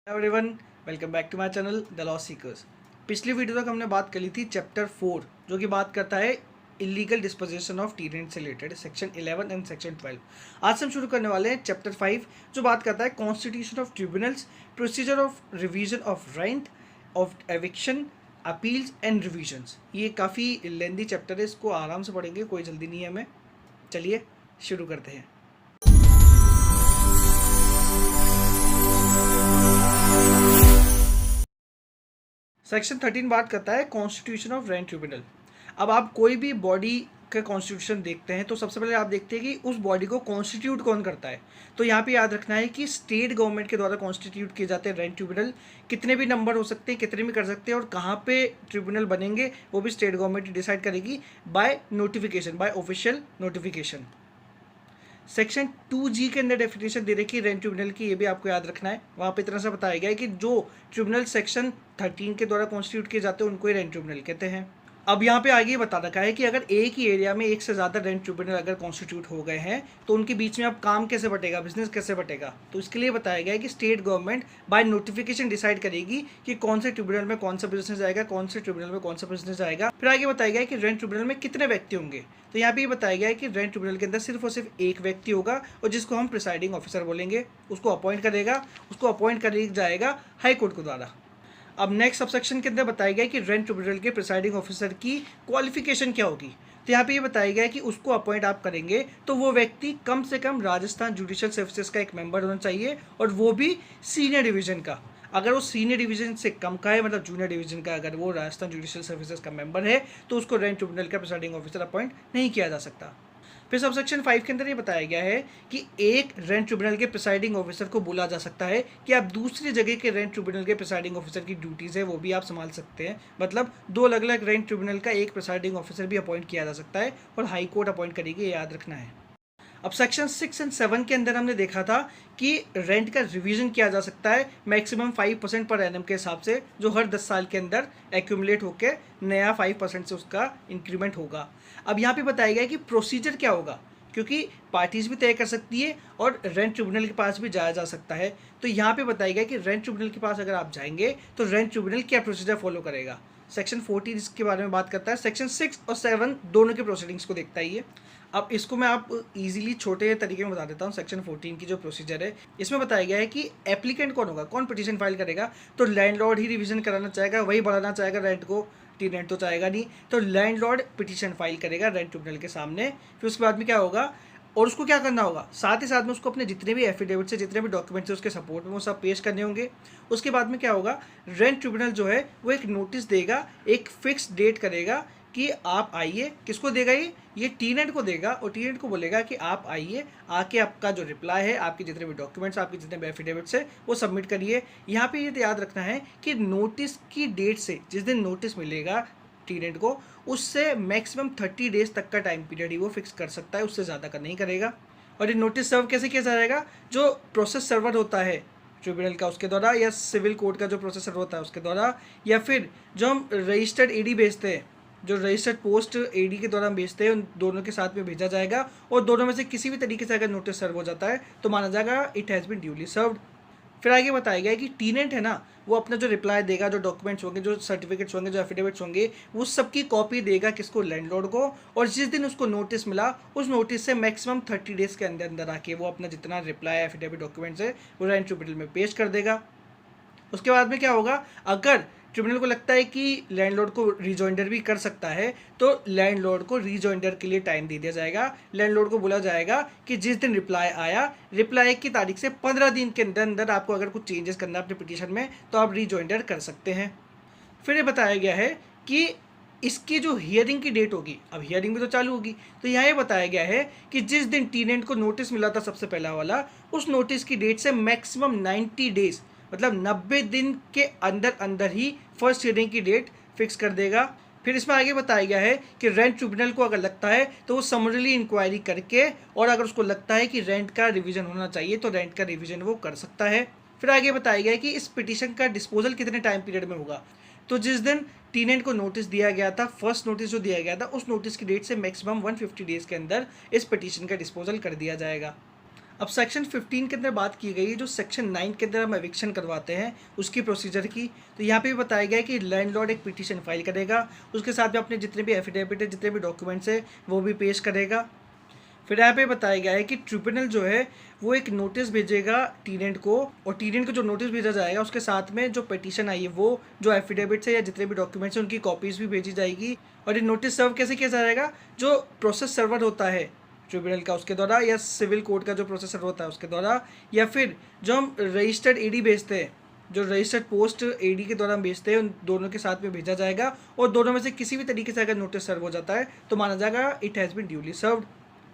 Everyone, welcome back to my channel the law seekers. पिछली video तक हमने बात कर ली थी चैप्टर 4 जो कि बात करता है इलीगल डिस्पोजिशन ऑफ टीरेंट से रिलेटेड सेक्शन 11 एंड सेक्शन 12। आज से हम शुरू करने वाले हैं चैप्टर 5 जो बात करता है constitution of tribunals, procedure of revision of rent, of eviction, appeals and revisions. ये काफ़ी लेंदी चैप्टर है, इसको आराम से पढ़ेंगे, कोई जल्दी नहीं है हमें। चलिए शुरू करते हैं। सेक्शन 13 बात करता है कॉन्स्टिट्यूशन ऑफ रेंट ट्रिब्यूनल। अब आप कोई भी बॉडी का कॉन्स्टिट्यूशन देखते हैं तो सबसे पहले आप देखते हैं कि उस बॉडी को कॉन्स्टिट्यूट कौन करता है। तो यहाँ पे याद रखना है कि स्टेट गवर्नमेंट के द्वारा कॉन्स्टिट्यूट किए जाते हैं रेंट ट्रिब्यूनल। कितने भी नंबर हो सकते हैं, कितने भी कर सकते हैं, और कहाँ पे ट्रिब्यूनल बनेंगे वो भी स्टेट गवर्नमेंट डिसाइड करेगी by notification, by official notification. Section 2G के अंदर डेफिनेशन दे रखी है रेंट ट्रिब्यूनल की, ये भी आपको याद रखना है। वहाँ पे इतना सा बताया गया है कि जो ट्रिब्यूनल सेक्शन 13 के द्वारा कॉन्स्टिट्यूट किए जाते हैं उनको ही रेंट ट्रिब्यूनल कहते हैं। अब यहाँ पे आगे बता रखा है कि अगर एक ही एरिया में एक से ज़्यादा रेंट ट्रिब्यूनल अगर कॉन्स्टिट्यूट हो गए हैं तो उनके बीच में अब काम कैसे बटेगा, बिजनेस कैसे बटेगा। तो इसके लिए बताया गया है कि state government by notification decide करेगी कि कौन से ट्रिब्यूनल में कौन सा बिजनेस जाएगा, कौन से ट्रिब्यूनल में कौन सा बिजनेस जाएगा। फिर आगे बताया गया है कि रेंट ट्रिब्यूनल में कितने व्यक्ति होंगे। तो यहाँ पे ये बताया गया है कि रेंट ट्रिब्यूनल के अंदर सिर्फ और सिर्फ एक व्यक्ति होगा और जिसको हम प्रिसाइडिंग ऑफिसर बोलेंगे। उसको अपॉइंट करेगा, उसको अपॉइंट कर जाएगा हाई कोर्ट के द्वारा। अब नेक्स्ट सबसेक्शन के अंदर बताया गया है कि रेंट ट्रिब्यूनल के प्रिसाइडिंग ऑफिसर की क्वालिफिकेशन क्या होगी। तो यहाँ पे ये बताया गया है कि उसको अपॉइंट आप करेंगे तो वो व्यक्ति कम से कम राजस्थान जुडिशियल सर्विसेज का एक मेंबर होना चाहिए, और वो भी सीनियर डिवीजन का। अगर वो सीनियर डिवीजन से कम का है, मतलब जूनियर डिवीजन का, अगर वो राजस्थान जुडिशियल सर्विसेज का मेंबर है तो उसको रेंट ट्रिब्यूनल का प्रिसाइडिंग ऑफिसर अपॉइंट नहीं किया जा सकता। फिर सबसेक्शन 5 के अंदर ये बताया गया है कि एक रेंट ट्रिब्यूनल के प्रिसाइडिंग ऑफिसर को बोला जा सकता है कि आप दूसरी जगह के रेंट ट्रिब्यूनल के प्रिसाइडिंग ऑफिसर की ड्यूटीज़ है वो भी आप संभाल सकते हैं। मतलब दो अलग अलग रेंट ट्रिब्यूनल का एक प्रिसाइडिंग ऑफिसर भी अपॉइंट किया जा सकता है और हाई कोर्ट अपॉइंट करेगी, ये याद रखना है। अब सेक्शन 6 एंड 7 के अंदर हमने देखा था कि रेंट का रिवीजन किया जा सकता है मैक्सिमम 5% पर एनम के हिसाब से, जो हर 10 साल के अंदर एक्यूमुलेट होकर नया 5% से उसका इंक्रीमेंट होगा। अब यहाँ पे बताया गया है कि प्रोसीजर क्या होगा, क्योंकि पार्टीज भी तय कर सकती है और रेंट ट्रिब्यूनल के पास भी जाया जा सकता है। तो यहाँ पे बताया गया कि रेंट ट्रिब्यूनल के पास अगर आप जाएंगे तो रेंट ट्रिब्यूनल क्या प्रोसीजर फॉलो करेगा। सेक्शन 14 इसके बारे में बात करता है। सेक्शन 6 और 7 दोनों के प्रोसीडिंग्स को देखता है ये। अब इसको मैं आप इजीली छोटे तरीके में बता देता हूँ। सेक्शन 14 की जो प्रोसीजर है इसमें बताया गया है कि एप्लीकेंट कौन होगा, कौन पिटीशन फाइल करेगा। तो लैंडलॉर्ड ही रिवीजन कराना चाहेगा, वही बढ़ाना चाहेगा रेंट को, टीनेंट तो चाहेगा नहीं। तो लैंडलॉर्ड पिटीशन फाइल करेगा रेंट ट्रिब्यूनल के सामने। फिर उसके बाद में क्या होगा, और उसको क्या करना होगा, साथ ही साथ में उसको अपने जितने भी एफिडेविट से, जितने भी डॉक्यूमेंट्स हैं उसके सपोर्ट में वो सब पेश करने होंगे। उसके बाद में क्या होगा, रेंट ट्रिब्यूनल जो है वो एक नोटिस देगा, एक फिक्स डेट करेगा कि आप आइए। किसको देगा ये टीनेंट को देगा, और टीनेंट को बोलेगा कि आप आइए, आके आपका जो रिप्लाई है, आपके जितने भी डॉक्यूमेंट्स, आपके जितने भी एफिडेविट्स है वो सबमिट करिए। यहाँ पे ये याद रखना है कि नोटिस की डेट से, जिस दिन नोटिस मिलेगा टीनेंट को, उससे मैक्सिमम 30 डेज तक का टाइम पीरियड ही वो फिक्स कर सकता है, उससे ज़्यादा का नहीं करेगा। और ये नोटिस सर्व कैसे किया जाएगा, जो प्रोसेस सर्वर होता है ट्रिब्यूनल का उसके द्वारा, या सिविल कोर्ट का जो प्रोसेसर होता है उसके द्वारा, या फिर जो हम रजिस्टर्ड एडी भेजते हैं, जो रजिस्टर्ड पोस्ट एडी के द्वारा हम भेजते हैं, उन दोनों के साथ में भेजा जाएगा। और दोनों में से किसी भी तरीके से अगर नोटिस सर्व हो जाता है तो माना जाएगा it has been duly served. फिर आगे बताया गया है कि टीनेंट है ना, वो अपना जो रिप्लाई देगा, जो डॉक्यूमेंट्स होंगे, जो सर्टिफिकेट्स होंगे, जो एफिडेविट्स होंगे, वो सबकी कॉपी देगा किसको, लैंडलॉर्ड को। और जिस दिन उसको नोटिस मिला उस नोटिस से मैक्सिमम 30 डेज के अंदर अंदर आके वो अपना जितना रिप्लाई, एफिडेविट, डॉक्यूमेंट्स है वो रेंट ट्रिब्यूनल में पेश कर देगा। उसके बाद में क्या होगा, अगर ट्रिब्यूनल को लगता है कि लैंडलॉर्ड को रिजॉइंडर भी कर सकता है तो लैंडलॉर्ड को रिजॉइंडर के लिए टाइम दे दिया जाएगा। लैंडलॉर्ड को बोला जाएगा कि जिस दिन रिप्लाई आया, रिप्लाई की तारीख से 15 दिन के अंदर अंदर आपको अगर कुछ चेंजेस करना है अपने पिटीशन में तो आप रिजॉइंडर कर सकते हैं। फिर ये बताया गया है कि इसकी जो हियरिंग की डेट होगी, अब हियरिंग भी तो चालू होगी, तो यहाँ ये बताया गया है कि जिस दिन टीनेंट को नोटिस मिला था सबसे पहला वाला, उस नोटिस की डेट से मैक्सिमम 90 डेज, मतलब 90 दिन के अंदर अंदर ही फर्स्ट हियरिंग की डेट फिक्स कर देगा। फिर इसमें आगे बताया गया है कि रेंट ट्रिब्यूनल को अगर लगता है तो वो समरली इंक्वायरी करके, और अगर उसको लगता है कि रेंट का रिवीजन होना चाहिए तो रेंट का रिवीजन वो कर सकता है। फिर आगे बताया गया है कि इस पिटीशन का डिस्पोजल कितने टाइम पीरियड में होगा। तो जिस दिन टीनेंट को नोटिस दिया गया था, फर्स्ट नोटिस जो दिया गया था, उस नोटिस की डेट से मैक्सिमम 150 डेज के अंदर इस पिटीशन का डिस्पोजल कर दिया जाएगा। अब सेक्शन 15 के अंदर बात की गई है, जो सेक्शन 9 के अंदर हम एविक्शन करवाते हैं उसकी प्रोसीजर की। तो यहाँ पे भी बताया गया है कि लैंडलॉर्ड एक पिटीशन फाइल करेगा, उसके साथ में अपने जितने भी एफिडेविट है, जितने भी डॉक्यूमेंट्स है वो भी पेश करेगा। फिर यहाँ पे बताया गया है कि ट्रिब्यूनल जो है वो एक नोटिस भेजेगा टीनेंट को, और टीनेंट को जो नोटिस भेजा जाएगा उसके साथ में जो पिटीशन आई है वो जो एफिडेविट्स है या जितने भी डॉक्यूमेंट्स हैं उनकी कॉपीज़ भी भेजी जाएगी। और ये नोटिस सर्व कैसे किया जाएगा, जो प्रोसेस सर्वर होता है ट्रिब्यूनल का उसके द्वारा, या सिविल कोर्ट का जो प्रोसेस सर्वर होता है उसके द्वारा, या फिर जो हम रजिस्टर्ड एडी भेजते हैं, जो रजिस्टर्ड पोस्ट एडी के द्वारा हम भेजते हैं, उन दोनों के साथ में भेजा जाएगा। और दोनों में से किसी भी तरीके से अगर नोटिस सर्व हो जाता है तो माना जाएगा it has been duly served.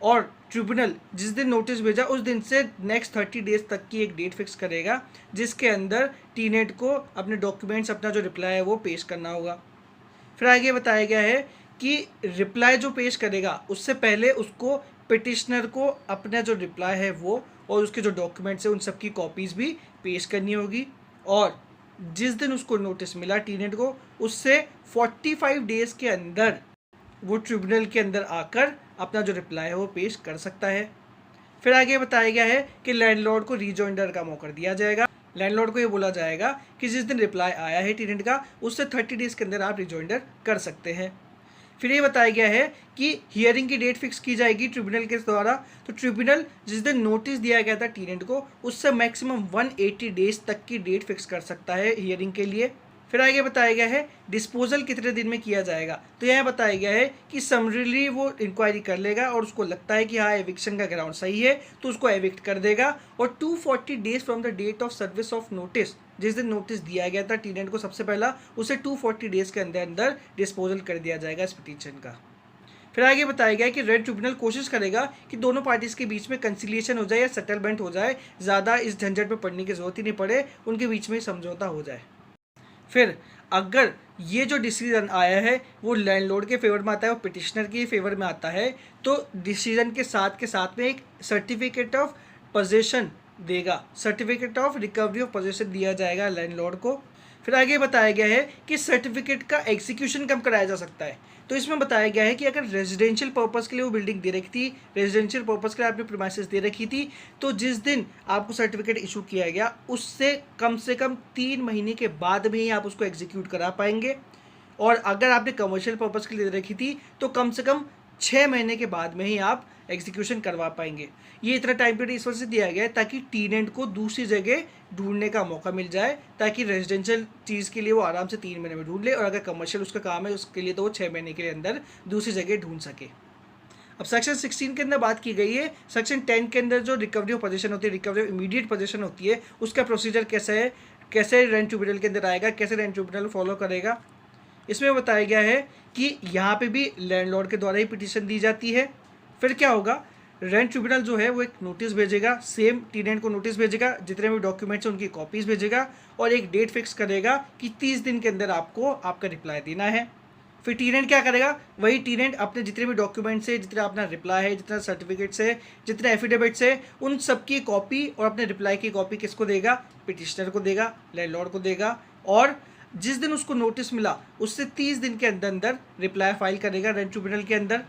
और ट्रिब्यूनल जिस दिन नोटिस भेजा उस दिन से नेक्स्ट 30 डेज तक की एक डेट फिक्स करेगा, जिसके अंदर टीनेट को अपने डॉक्यूमेंट्स, अपना जो रिप्लाई है वो पेश करना होगा। फिर आगे बताया गया है कि रिप्लाई जो पेश करेगा उससे पहले उसको पिटिशनर को अपना जो रिप्लाई है वो और उसके जो डॉक्यूमेंट्स हैं उन सब की कॉपीज़ भी पेश करनी होगी। और जिस दिन उसको नोटिस मिला टीनेट को, उससे 45 डेज़ के अंदर वो ट्रिब्यूनल के अंदर आकर अपना जो रिप्लाई है वो पेश कर सकता है। फिर आगे बताया गया है कि लैंडलॉर्ड को रीजॉइंडर का मौका दिया जाएगा। लैंडलॉर्ड को ये बोला जाएगा कि जिस दिन रिप्लाई आया है टीनेंट का उससे 30 डेज़ के अंदर आप रिजॉइंडर कर सकते हैं। फिर ये बताया गया है कि हियरिंग की डेट फिक्स की जाएगी ट्रिब्यूनल के द्वारा। तो ट्रिब्यूनल जिस दिन नोटिस दिया गया था टीनेंट को उससे मैक्सिमम 180 डेज तक की डेट फिक्स कर सकता है हियरिंग के लिए। फिर आगे बताया गया है डिस्पोजल कितने दिन में किया जाएगा। तो यह बताया गया है कि समरीली वो इंक्वायरी कर लेगा और उसको लगता है कि हाँ एविक्शन का ग्राउंड सही है तो उसको एविक्ट कर देगा। और 240 days from the date of service of notice, जिस दिन नोटिस दिया गया था टीनेंट को सबसे पहला, उसे 240 डेज के अंदर अंदर डिस्पोजल कर दिया जाएगा इस पिटीशन का। फिर आगे बताया गया कि रेड ट्रिब्यूनल कोशिश करेगा कि दोनों पार्टीज़ के बीच में कंसिलिएशन हो जाए या सेटलमेंट हो जाए, ज़्यादा इस झंझट में पड़ने की ज़रूरत ही नहीं पड़े, उनके बीच में समझौता हो जाए। फिर अगर ये जो डिसीजन आया है वो लैंडलॉर्ड के फेवर में आता है और पिटिशनर के फेवर में आता है, तो डिसीजन के साथ में एक सर्टिफिकेट ऑफ पोजेशन देगा, certificate of recovery of possession दिया जाएगा लैंडलॉर्ड को। फिर आगे बताया गया है कि सर्टिफिकेट का एग्जीक्यूशन कब कराया जा सकता है। तो इसमें बताया गया है कि अगर रेजिडेंशियल पर्पज़ के लिए वो बिल्डिंग दे रखी थी, रेजिडेंशियल पर्पज़ के लिए आपने प्रीमाइसेस दे रखी थी, तो जिस दिन आपको सर्टिफिकेट इशू किया गया उससे कम से कम 3 महीने के बाद में ही आप उसको एग्जीक्यूट करा पाएंगे। और अगर आपने कमर्शियल पर्पज़ के लिए दे रखी थी तो कम से कम 6 महीने के बाद में ही आप एग्जीक्यूशन करवा पाएंगे। ये इतना टाइम पीरियड इस वजह से दिया गया है ताकि टीनेंट को दूसरी जगह ढूंढने का मौका मिल जाए, ताकि रेजिडेंशियल चीज़ के लिए वो आराम से 3 महीने में ढूंढ ले, और अगर कमर्शियल उसका काम है उसके लिए तो वो 6 महीने के अंदर दूसरी जगह ढूंढ सके। अब सेक्शन 16 के अंदर बात की गई है, सेक्शन 10 के अंदर जो रिकवरी ऑफ पोजीशन होती है, रिकवरी ऑफ इमीडिएट पोजीशन होती है, उसका प्रोसीजर कैसा है, कैसे रेंट ट्रिब्यूनल के अंदर आएगा, कैसे रेंट ट्रिब्यूनल फॉलो करेगा। इसमें बताया गया है कि यहाँ पे भी लैंडलॉर्ड के द्वारा ही पिटीशन दी जाती है। फिर क्या होगा, रेंट ट्रिब्यूनल जो है वो एक नोटिस भेजेगा, सेम टीनेंट को नोटिस भेजेगा, जितने भी डॉक्यूमेंट्स हैं उनकी कॉपीज़ भेजेगा, और एक डेट फिक्स करेगा कि 30 दिन के अंदर आपको आपका रिप्लाई देना है। फिर टीनेंट क्या करेगा, वही टीनेंट अपने जितने भी डॉक्यूमेंट्स है, जितना अपना रिप्लाई है, जितना सर्टिफिकेट्स है, जितने एफिडेविट्स है, उन सब की कॉपी और अपने रिप्लाई की कॉपी किसको देगा, पिटिशनर को देगा, लैंडलॉर्ड को देगा। और जिस दिन उसको नोटिस मिला उससे 30 दिन के अंदर अंदर रिप्लाई फाइल करेगा रेंट ट्रिब्यूनल के अंदर।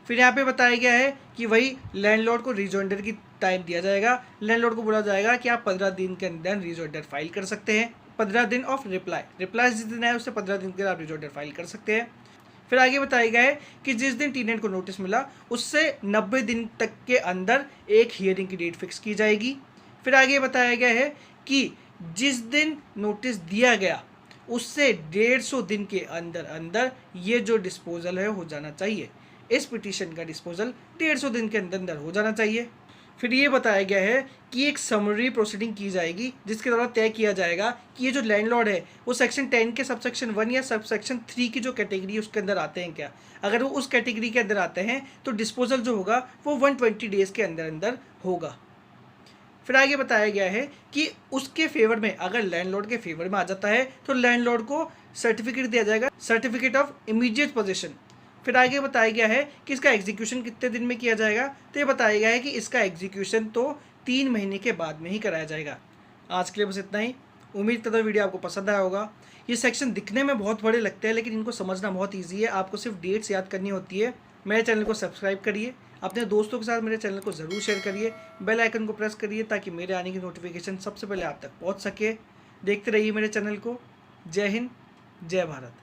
फिर यहाँ पे बताया गया है कि वही लैंडलॉर्ड को रिजॉइंडर की टाइम दिया जाएगा। लैंडलॉर्ड को बोला जाएगा कि आप 15 दिन के अंदर रिजॉइंडर फाइल कर सकते हैं, 15 दिन ऑफ रिप्लाई जिस दिन है उससे 15 दिन के अंदर आप रिजॉइंडर फाइल कर सकते हैं। फिर आगे बताया गया है कि जिस दिन टीनेंट को नोटिस मिला उससे 90 दिन तक के अंदर एक हियरिंग की डेट फिक्स की जाएगी। फिर आगे बताया गया है कि जिस दिन नोटिस दिया गया उससे 150 दिन के अंदर अंदर ये जो डिस्पोजल है हो जाना चाहिए, इस पिटीशन का डिस्पोजल 150 दिन के अंदर अंदर हो जाना चाहिए। फिर ये बताया गया है कि एक समरी प्रोसीडिंग की जाएगी जिसके द्वारा तय किया जाएगा कि ये जो लैंडलॉर्ड है वो सेक्शन 10 के सबसेक्शन 1 या सबसेक्शन 3 की जो कैटेगरी है उसके अंदर आते हैं क्या। अगर वो उस कैटेगरी के अंदर आते हैं तो डिस्पोजल जो होगा वो 120 डेज़ के अंदर अंदर होगा। फिर आगे बताया गया है कि उसके फेवर में अगर लैंडलॉर्ड के फेवर में आ जाता है तो लैंडलॉर्ड को सर्टिफिकेट दिया जाएगा, सर्टिफिकेट ऑफ इमीडिएट पोजीशन। फिर आगे बताया गया है कि इसका एग्जीक्यूशन कितने दिन में किया जाएगा। तो ये बताया गया है कि इसका एग्जीक्यूशन तो 3 महीने के बाद में ही कराया जाएगा। आज के लिए बस इतना ही। उम्मीद करता हूँ वीडियो आपको पसंद आया होगा। ये सेक्शन दिखने में बहुत बड़े लगते हैं लेकिन इनको समझना बहुत ईजी है, आपको सिर्फ डेट्स याद करनी होती है। मेरे चैनल को सब्सक्राइब करिए, अपने दोस्तों के साथ मेरे चैनल को ज़रूर शेयर करिए, बेल आइकन को प्रेस करिए ताकि मेरे आने की नोटिफिकेशन सबसे पहले आप तक पहुंच सके। देखते रहिए मेरे चैनल को। जय हिंद, जय भारत।